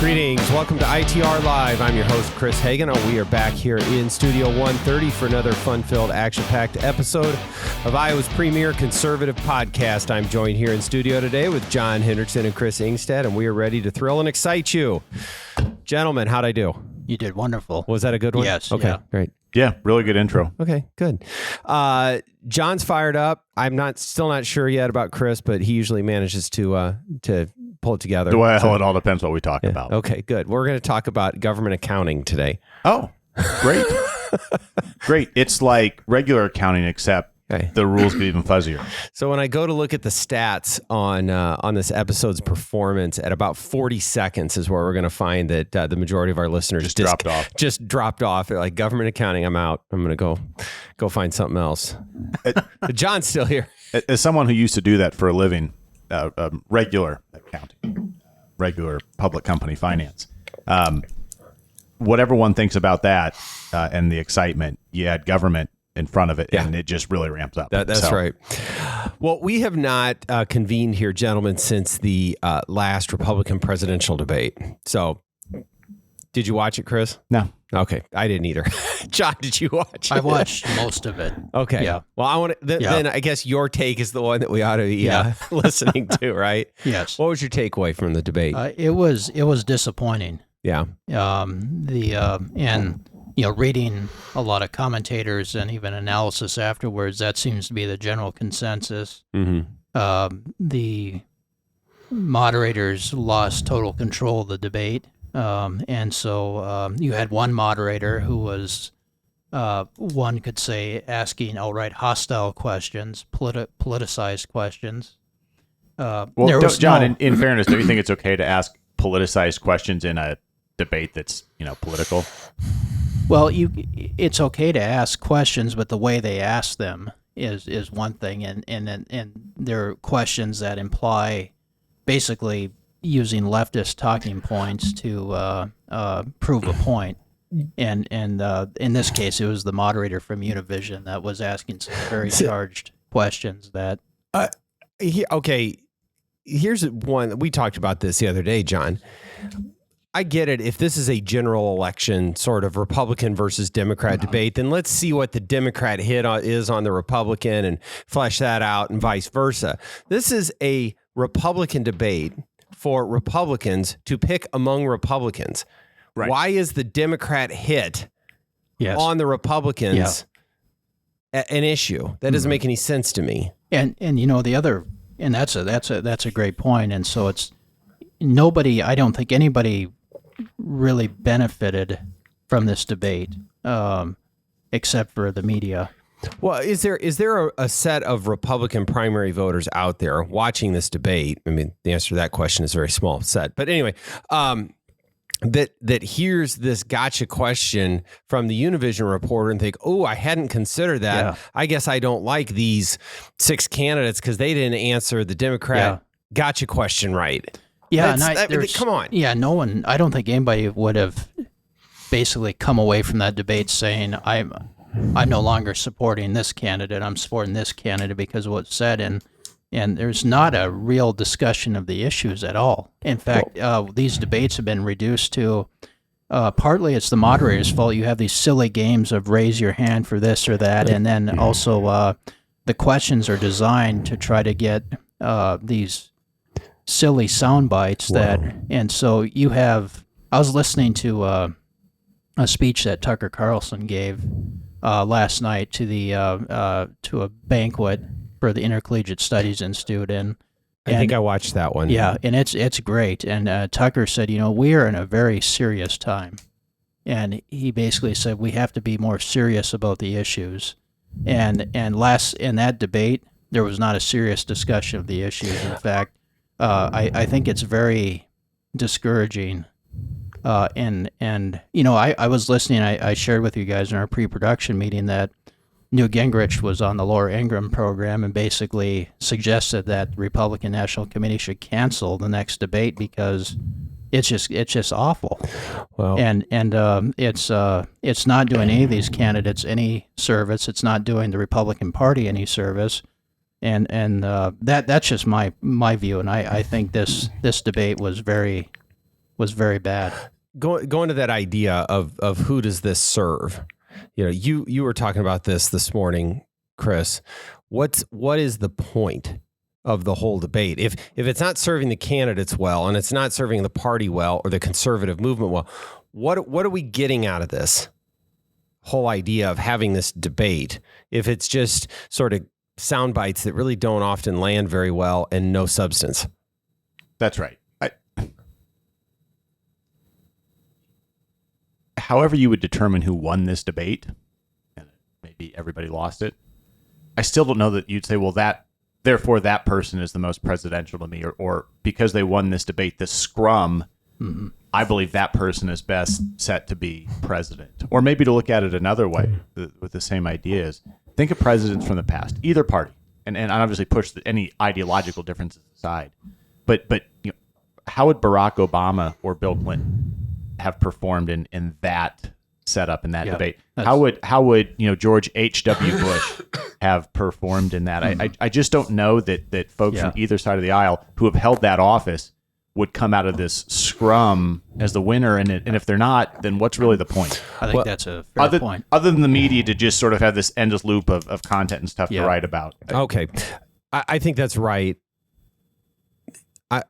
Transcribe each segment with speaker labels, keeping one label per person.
Speaker 1: Greetings. Welcome to ITR Live. I'm your host, Chris Hagan. We are back here in Studio 130 for another fun-filled, action-packed episode of Iowa's premier conservative podcast. I'm joined here in studio today with John Hendrickson and Chris Ingstad, and we are ready to thrill and excite you. Gentlemen, how'd I do?
Speaker 2: You did wonderful.
Speaker 1: Was that a good one?
Speaker 2: Yes.
Speaker 1: Okay,
Speaker 2: yeah.
Speaker 1: great.
Speaker 3: Yeah, really good intro.
Speaker 1: Okay, good. John's fired up. I'm still not sure yet about Chris, but he usually manages to pull it together.
Speaker 3: Well, it all depends what we talk about.
Speaker 1: Okay, good. We're going to talk about government accounting today.
Speaker 3: Oh, great. Great. It's like regular accounting, except the rules get even fuzzier.
Speaker 1: So when I go to look at the stats on this episode's performance, at about 40 seconds is where we're going to find that the majority of our listeners
Speaker 3: just dropped off.
Speaker 1: Just dropped off. They're like, government accounting, I'm out. I'm going to go find something else. John's still here.
Speaker 3: As someone who used to do that for a living, regular accounting, regular public company finance, whatever one thinks about that and the excitement, you add government in front of it, and it just really ramps up.
Speaker 1: That's right. Well, we have not convened here, gentlemen, since the last Republican presidential debate. So, did you watch it, Chris?
Speaker 3: No.
Speaker 1: Okay, I didn't either. John, did you watch it?
Speaker 2: I watched most of it.
Speaker 1: Okay.
Speaker 2: Yeah.
Speaker 1: Well, I want to. Then I guess your take is the one that we ought to be listening to, right?
Speaker 2: Yes.
Speaker 1: What was your takeaway from the debate?
Speaker 2: It was disappointing.
Speaker 1: Yeah.
Speaker 2: And reading a lot of commentators and even analysis afterwards, that seems to be the general consensus.
Speaker 1: Mm-hmm.
Speaker 2: The moderators lost total control of the debate. And so you had one moderator who was, one could say, asking outright hostile questions, politicized questions.
Speaker 3: John, in fairness, do you think it's okay to ask politicized questions in a debate that's, political?
Speaker 2: Well, it's okay to ask questions, but the way they ask them is one thing, and there are questions that imply basically using leftist talking points to prove a point. And in this case, it was the moderator from Univision that was asking some very charged questions that...
Speaker 1: Okay, here's one. We talked about this the other day, John. I get it. If this is a general election sort of Republican versus Democrat debate, then let's see what the Democrat hit is on the Republican and flesh that out and vice versa. This is a Republican debate for Republicans to pick among Republicans. Right. Why is the Democrat hit on the Republicans an issue? That doesn't make any sense to me.
Speaker 2: And the other, and that's a great point. And so it's nobody. I don't think anybody really benefited from this debate, except for the media.
Speaker 1: Well, is there a set of Republican primary voters out there watching this debate? I mean, the answer to that question is a very small set. But anyway, that hears this gotcha question from the Univision reporter and think, oh, I hadn't considered that. Yeah. I guess I don't like these 6 candidates because they didn't answer the Democrat gotcha question right.
Speaker 2: Yeah,
Speaker 1: come on.
Speaker 2: Yeah, no one. I don't think anybody would have basically come away from that debate saying, I'm no longer supporting this candidate. I'm supporting this candidate because of what's said, and there's not a real discussion of the issues at all. In fact, these debates have been reduced to partly it's the moderator's fault. You have these silly games of raise your hand for this or that, and then also the questions are designed to try to get these silly sound bites and so you have. I was listening to a speech that Tucker Carlson gave last night to a banquet for the Intercollegiate Studies Institute, and
Speaker 1: I think I watched that one.
Speaker 2: Yeah, and it's great. And Tucker said, we are in a very serious time, and he basically said we have to be more serious about the issues. And last in that debate, there was not a serious discussion of the issues. In fact, I think it's very discouraging. I was listening. I shared with you guys in our pre-production meeting that Newt Gingrich was on the Laura Ingraham program and basically suggested that the Republican National Committee should cancel the next debate because it's just awful. Well, and it's not doing any of these candidates any service. It's not doing the Republican Party any service. And that's just my view, and I think this debate was very was very bad.
Speaker 1: Going to that idea of who does this serve? You were talking about this morning, Chris. What is the point of the whole debate? If it's not serving the candidates well, and it's not serving the party well or the conservative movement well, what are we getting out of this whole idea of having this debate if it's just sort of sound bites that really don't often land very well and no substance?
Speaker 3: That's right. However you would determine who won this debate, and maybe everybody lost it, I still don't know that you'd say, well, therefore that person is the most presidential to me, or because they won this debate, this scrum, I believe that person is best set to be president. Or maybe to look at it another way with the same ideas. Think of presidents from the past, either party, and obviously push any ideological differences aside. But how would Barack Obama or Bill Clinton have performed in that setup, in that debate? How would George H.W. Bush have performed in that? I just don't know that folks from either side of the aisle who have held that office would come out of this scrum as the winner, and if they're not, then what's really the point?
Speaker 2: I think that's a fair point.
Speaker 3: Other than the media to just sort of have this endless loop of content and stuff to write about.
Speaker 1: Okay. I think that's right.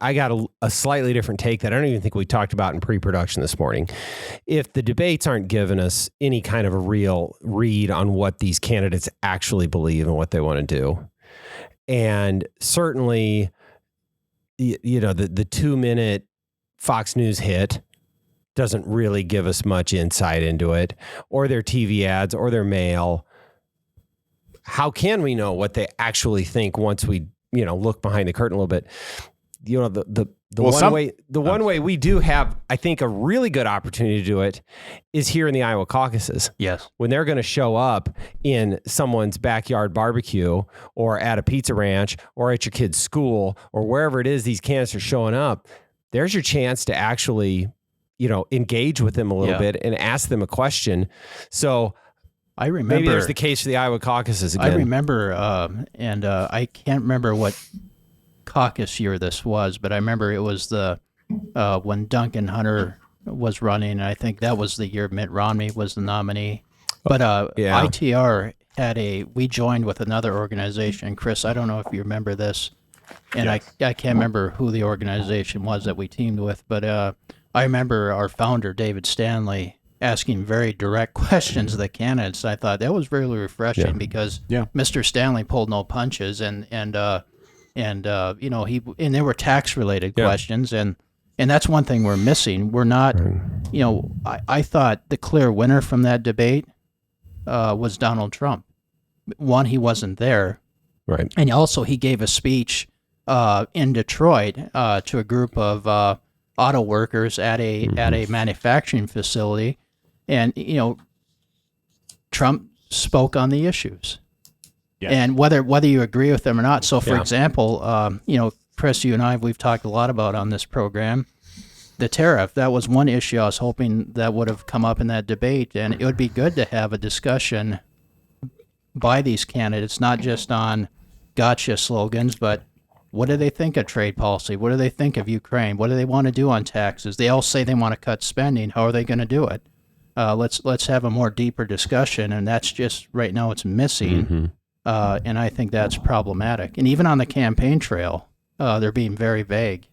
Speaker 1: I got a slightly different take that I don't even think we talked about in pre-production this morning. If the debates aren't giving us any kind of a real read on what these candidates actually believe and what they want to do, and certainly, the 2-minute Fox News hit doesn't really give us much insight into it, or their TV ads or their mail. How can we know what they actually think once we, look behind the curtain a little bit? One way we do have, I think, a really good opportunity to do it is here in the Iowa caucuses.
Speaker 2: Yes.
Speaker 1: When they're going to show up in someone's backyard barbecue or at a pizza ranch or at your kid's school or wherever it is these candidates are showing up, there's your chance to actually, engage with them a little bit and ask them a question. So
Speaker 2: I remember,
Speaker 1: maybe there's the case for the Iowa caucuses again.
Speaker 2: I remember, I can't remember what caucus year this was, but I remember it was when Duncan Hunter was running, and I think that was the year Mitt Romney was the nominee. But ITR we joined with another organization. Chris, I don't know if you remember this, and I can't remember who the organization was that we teamed with, but I remember our founder, David Stanley, asking very direct questions of the candidates. I thought that was really refreshing because Mr. Stanley pulled no punches, and there were tax related questions, and that's one thing we're missing. We're not, I thought the clear winner from that debate was Donald Trump. One, he wasn't there,
Speaker 1: right,
Speaker 2: and also he gave a speech in Detroit to a group of auto workers at a manufacturing facility, and Trump spoke on the issues. Yes. And whether you agree with them or not. So, for example, Chris, you and I, we've talked a lot about on this program, the tariff. That was one issue I was hoping that would have come up in that debate. And it would be good to have a discussion by these candidates, not just on gotcha slogans, but what do they think of trade policy? What do they think of Ukraine? What do they want to do on taxes? They all say they want to cut spending. How are they going to do it? Let's have a more deeper discussion. And that's just right now it's missing. Mm-hmm. And I think that's problematic. And even on the campaign trail, they're being very vague.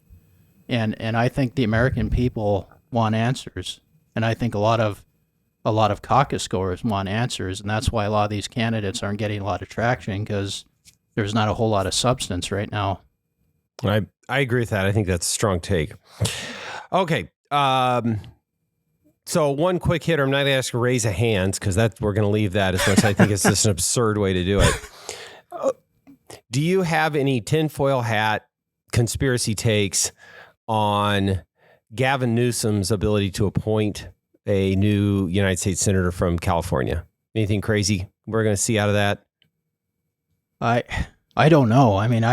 Speaker 2: And I think the American people want answers. And I think a lot of caucus goers want answers. And that's why a lot of these candidates aren't getting a lot of traction, because there's not a whole lot of substance right now.
Speaker 1: I agree with that. I think that's a strong take. Okay. So one quick hitter, I'm not going to ask a raise of hands because we're going to leave that as much as I think it's just an absurd way to do it. Do you have any tinfoil hat conspiracy takes on Gavin Newsom's ability to appoint a new United States Senator from California? Anything crazy we're going to see out of that?
Speaker 2: I don't know. I mean,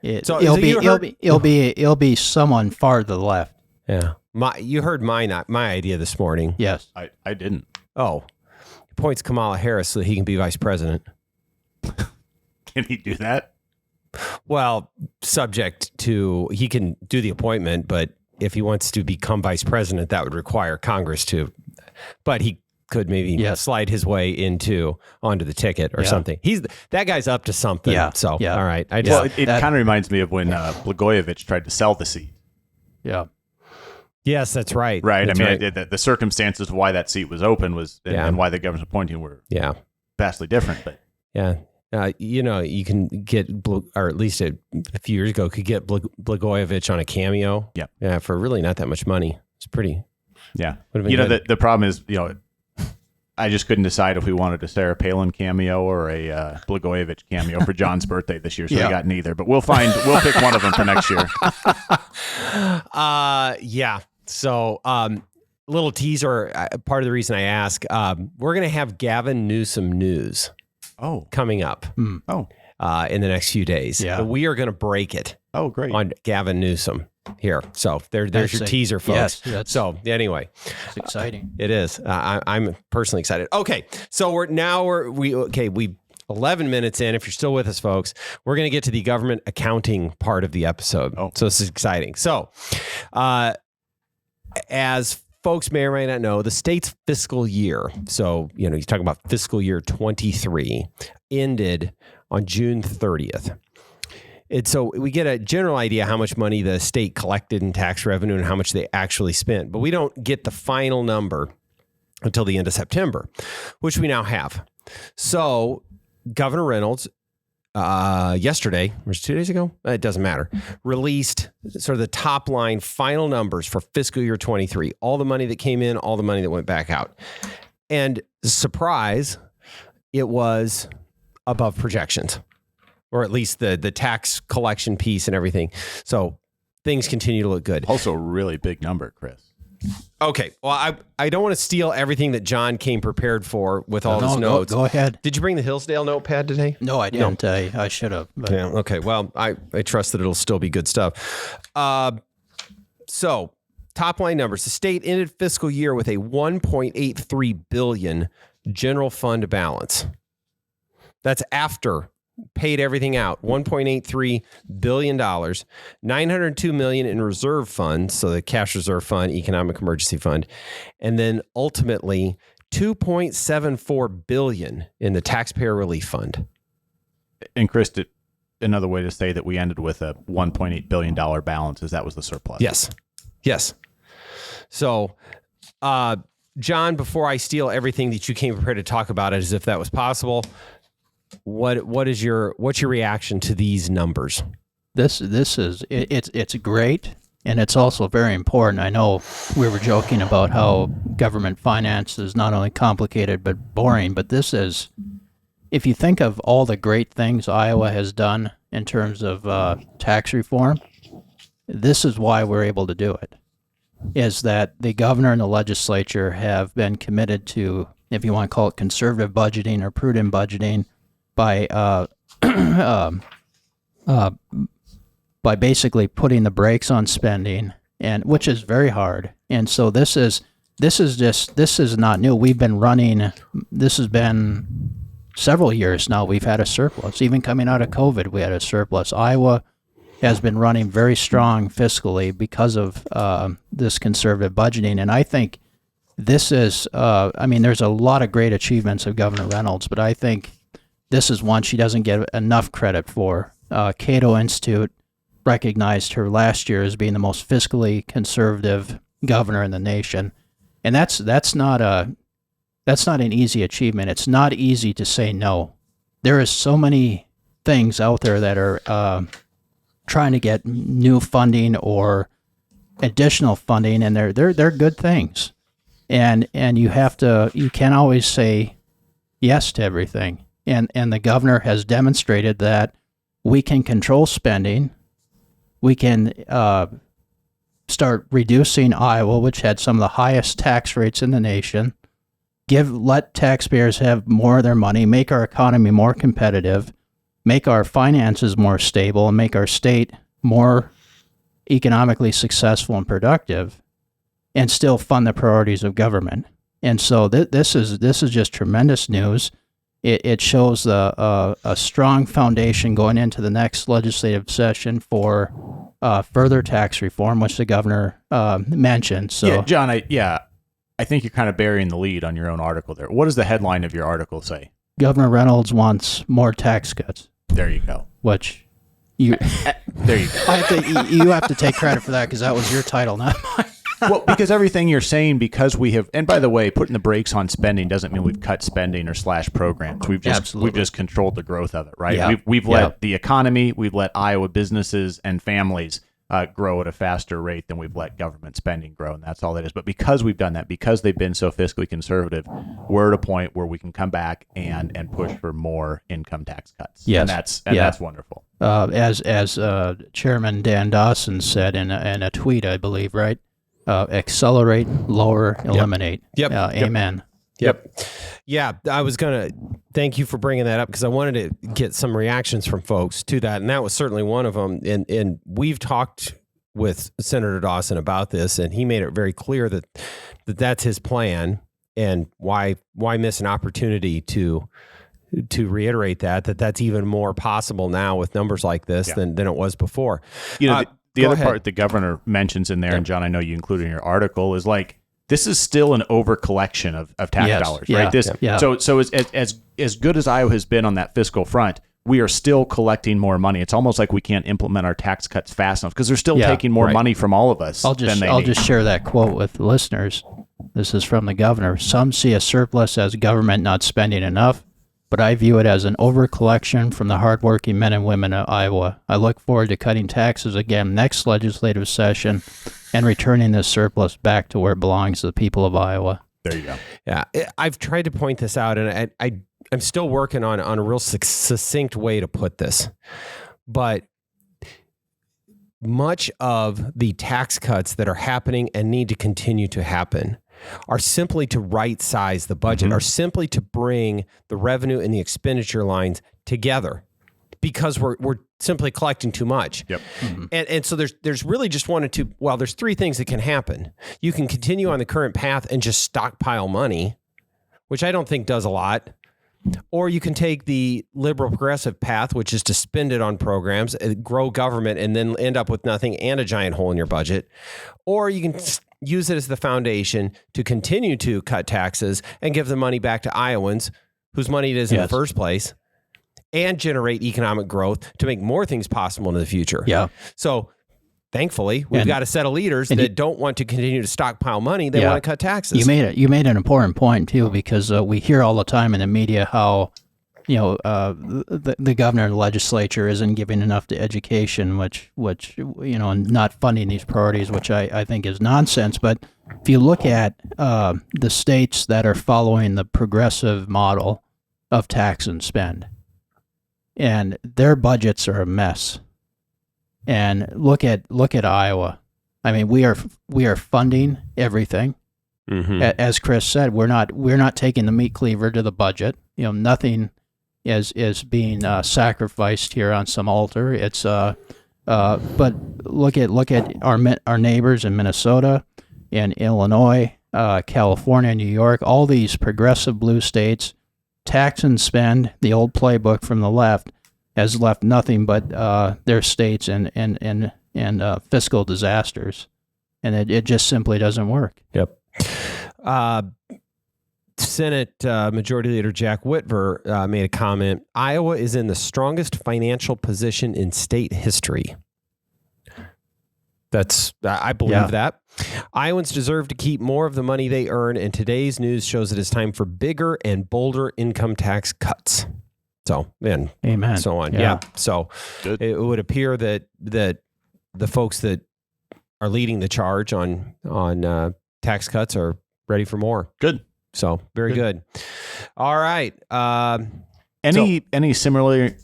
Speaker 2: it'll be someone far to the left.
Speaker 1: Yeah. You heard my idea this morning.
Speaker 2: Yes.
Speaker 3: I didn't.
Speaker 1: Oh, he appoints Kamala Harris so that he can be vice president.
Speaker 3: Can he do that?
Speaker 1: Well, subject to, he can do the appointment, but if he wants to become vice president, that would require Congress to, but he could maybe slide his way onto the ticket or something. That guy's up to something. Yeah. So, all right.
Speaker 3: It kind of reminds me of when Blagojevich tried to sell the seat.
Speaker 2: Yeah.
Speaker 1: Yes, that's right.
Speaker 3: Right.
Speaker 1: That's
Speaker 3: the circumstances why that seat was open and why the governor's appointing were vastly different. But
Speaker 1: you can get, or at least a few years ago, could get Blagojevich on a cameo. Yeah, for really not that much money. It's pretty.
Speaker 3: Yeah. The problem is, I just couldn't decide if we wanted a Sarah Palin cameo or a Blagojevich cameo for John's birthday this year, so we got neither. But we'll pick one of them for next year.
Speaker 1: So, little teaser. Part of the reason I ask, we're going to have Gavin Newsom news. Coming up. In the next few days. Yeah. But we are going to break it.
Speaker 3: Oh, great.
Speaker 1: On Gavin Newsom here. So there's your teaser, folks.
Speaker 2: Yes,
Speaker 1: so anyway,
Speaker 2: it's exciting.
Speaker 1: It is. I'm personally excited. Okay. So we 11 minutes in. If you're still with us, folks, we're going to get to the government accounting part of the episode. So this is exciting. So, as folks may or may not know, the state's fiscal year, so, you're talking about fiscal year 23, ended on June 30th. And so we get a general idea how much money the state collected in tax revenue and how much they actually spent. But we don't get the final number until the end of September, which we now have. So Governor Reynolds, yesterday, or 2 days ago, it doesn't matter, released sort of the top line final numbers for fiscal year 23, all the money that came in, all the money that went back out. And surprise, it was above projections, or at least the tax collection piece and everything. So things continue to look good.
Speaker 3: Also a really big number, Chris.
Speaker 1: Okay. Well, I don't want to steal everything that John came prepared for with all his notes.
Speaker 2: Go ahead.
Speaker 1: Did you bring the Hillsdale notepad today?
Speaker 2: No, I didn't. No. I should have. But.
Speaker 1: Yeah. Okay. Well, I trust that it'll still be good stuff. So top line numbers. The state ended fiscal year with a $1.83 billion general fund balance. That's after paid everything out, $1.83 billion, $902 million in reserve funds, so the cash reserve fund, economic emergency fund, and then ultimately $2.74 billion in the taxpayer relief fund.
Speaker 3: And Chris, another way to say that we ended with a $1.8 billion balance is that was the surplus.
Speaker 1: Yes. So, John, before I steal everything that you came prepared to talk about, as if that was possible, what's your reaction to these numbers?
Speaker 2: This is it's great, and it's also very important. I know we were joking about how government finance is not only complicated but boring, but this is, if you think of all the great things Iowa has done in terms of tax reform, this is why we're able to do it, is that the governor and the legislature have been committed to, if you want to call it conservative budgeting or prudent budgeting, by basically putting the brakes on spending, and which is very hard. And so this is not new. We've been running. This has been several years now. We've had a surplus. Even coming out of COVID, we had a surplus. Iowa has been running very strong fiscally because of this conservative budgeting, and I think this is. There's a lot of great achievements of Governor Reynolds, but I think this is one she doesn't get enough credit for. Cato Institute recognized her last year as being the most fiscally conservative governor in the nation, and that's not an easy achievement. It's not easy to say no. There is so many things out there that are trying to get new funding or additional funding, and they're good things, and you can't always say yes to everything. And the governor has demonstrated that we can control spending. We can start reducing Iowa, which had some of the highest tax rates in the nation. Let taxpayers have more of their money, make our economy more competitive, make our finances more stable, and make our state more economically successful and productive, and still fund the priorities of government. And so this is just tremendous news. It shows a strong foundation going into the next legislative session for further tax reform, which the governor mentioned. So,
Speaker 3: yeah, John, I think you're kind of burying the lead on your own article there. What does the headline of your article say?
Speaker 2: Governor Reynolds wants more tax cuts.
Speaker 3: There you go.
Speaker 2: Which you
Speaker 3: there you go.
Speaker 2: you have to take credit for that because that was your title, not mine.
Speaker 3: Well, because everything you're saying, because we have, and by the way, putting the brakes on spending doesn't mean we've cut spending or slashed programs. We've just controlled the growth of it, right?
Speaker 2: Yeah.
Speaker 3: We've let the economy, we've let Iowa businesses and families grow at a faster rate than we've let government spending grow, and that's all that is. But because we've done that, because they've been so fiscally conservative, we're at a point where we can come back and push for more income tax cuts.
Speaker 2: Yes,
Speaker 3: and that's wonderful.
Speaker 2: As Chairman Dan Dawson said in a tweet, I believe, right? Accelerate, lower, eliminate.
Speaker 1: Yep.
Speaker 2: Amen.
Speaker 1: Yep. Yeah, I was going to thank you for bringing that up because I wanted to get some reactions from folks to that. And that was certainly one of them. And we've talked with Senator Dawson about this, and he made it very clear that that's his plan. And why miss an opportunity to reiterate that's even more possible now with numbers like this than it was before.
Speaker 3: You know, the other
Speaker 1: ahead.
Speaker 3: part the governor mentions in there, and John, I know you included in your article, is like, this is still an over collection of tax dollars, right? So as good as Iowa has been on that fiscal front, we are still collecting more money. It's almost like we can't implement our tax cuts fast enough because they're still taking more money from all of us.
Speaker 2: I'll just share that quote with the listeners. This is from the governor. Some see a surplus as government not spending enough, but I view it as an overcollection from the hardworking men and women of Iowa. I look forward to cutting taxes again next legislative session and returning this surplus back to where it belongs to the people of Iowa.
Speaker 3: There you go.
Speaker 1: Yeah, I've tried to point this out, and I'm still working on a real succinct way to put this. But much of the tax cuts that are happening and need to continue to happen are simply to right-size the budget, are simply to bring the revenue and the expenditure lines together because we're simply collecting too much.
Speaker 3: Yep.
Speaker 1: And so there's really just one or two, well, there's three things that can happen. You can continue on the current path and just stockpile money, which I don't think does a lot. Or you can take the liberal progressive path, which is to spend it on programs, grow government, and then end up with nothing and a giant hole in your budget. Or you can use it as the foundation to continue to cut taxes and give the money back to Iowans, whose money it is in the first place, and generate economic growth to make more things possible in the future.
Speaker 2: Yeah.
Speaker 1: So thankfully, we've got a set of leaders that don't want to continue to stockpile money. They want to cut taxes.
Speaker 2: You made an important point too, because we hear all the time in the media how, the governor and the legislature isn't giving enough to education, which and not funding these priorities, which I think is nonsense. But if you look at the states that are following the progressive model of tax and spend, and their budgets are a mess. And look at Iowa. I mean, we are funding everything. As Chris said, we're not taking the meat cleaver to the budget. Nothing is being sacrificed here on some altar. It's but look at our neighbors in Minnesota, in Illinois, California, New York, all these progressive blue states. Tax and spend, the old playbook from the left, has left nothing but their states and fiscal disasters, and it just simply doesn't work.
Speaker 1: Yep. Senate Majority Leader Jack Whitver made a comment. Iowa is in the strongest financial position in state history. I believe that. Iowans deserve to keep more of the money they earn, and today's news shows it is time for bigger and bolder income tax cuts. So, and
Speaker 2: amen.
Speaker 1: So on. Yeah. So it would appear that the folks that are leading the charge on tax cuts are ready for more.
Speaker 3: Good.
Speaker 1: So very good. All right.
Speaker 3: Any similarly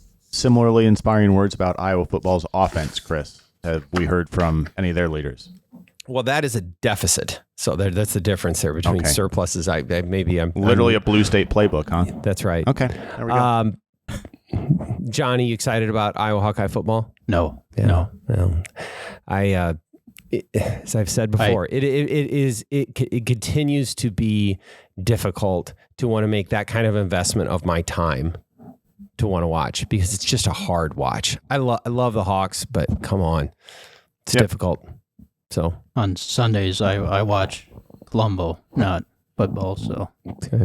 Speaker 3: inspiring words about Iowa football's offense, Chris? Have we heard from any of their leaders?
Speaker 1: Well, that is a deficit. So that's the difference there between surpluses. I'm
Speaker 3: literally a blue state playbook, huh?
Speaker 1: That's right.
Speaker 3: Okay. There we go.
Speaker 1: Johnny, you excited about Iowa Hawkeye football?
Speaker 2: No.
Speaker 1: As I've said before, it continues to be difficult to want to make that kind of investment of my time to want to watch because it's just a hard watch. I love the Hawks, but come on. It's difficult. So
Speaker 2: On Sundays, I watch Columbo, not football. So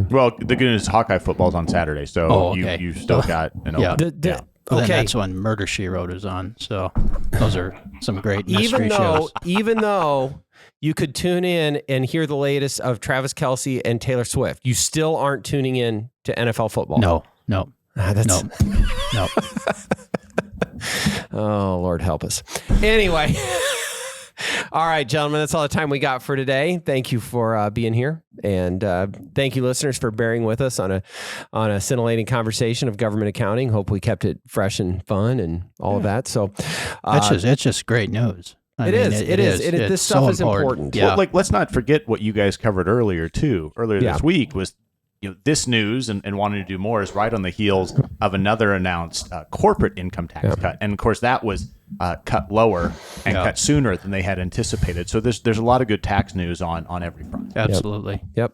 Speaker 3: Well, the good news is Hawkeye football's on Saturday, so
Speaker 2: okay.
Speaker 3: you still got an
Speaker 2: Yeah.
Speaker 3: open.
Speaker 2: Well, then
Speaker 1: Okay.
Speaker 2: that's when Murder, She Wrote is on. So those are some great mystery shows.
Speaker 1: even though you could tune in and hear the latest of Travis Kelce and Taylor Swift, you still aren't tuning in to NFL football.
Speaker 2: No.
Speaker 1: That's,
Speaker 2: No.
Speaker 1: Oh, Lord help us. Anyway. All right, gentlemen, that's all the time we got for today. Thank you for being here. And thank you, listeners, for bearing with us on a scintillating conversation of government accounting. Hope we kept it fresh and fun and all of that. So
Speaker 2: It's just great news.
Speaker 1: It is. This stuff is important.
Speaker 2: Yeah.
Speaker 3: Well, let's not forget what you guys covered earlier this week was, this news and wanting to do more is right on the heels of another announced corporate income tax cut. And of course, that was cut lower and cut sooner than they had anticipated. So there's a lot of good tax news on every front.
Speaker 2: Absolutely.
Speaker 1: Yep.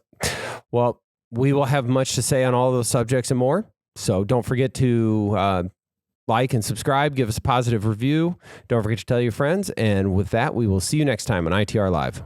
Speaker 1: Well, we will have much to say on all those subjects and more. So don't forget to like and subscribe, give us a positive review. Don't forget to tell your friends. And with that, we will see you next time on ITR Live.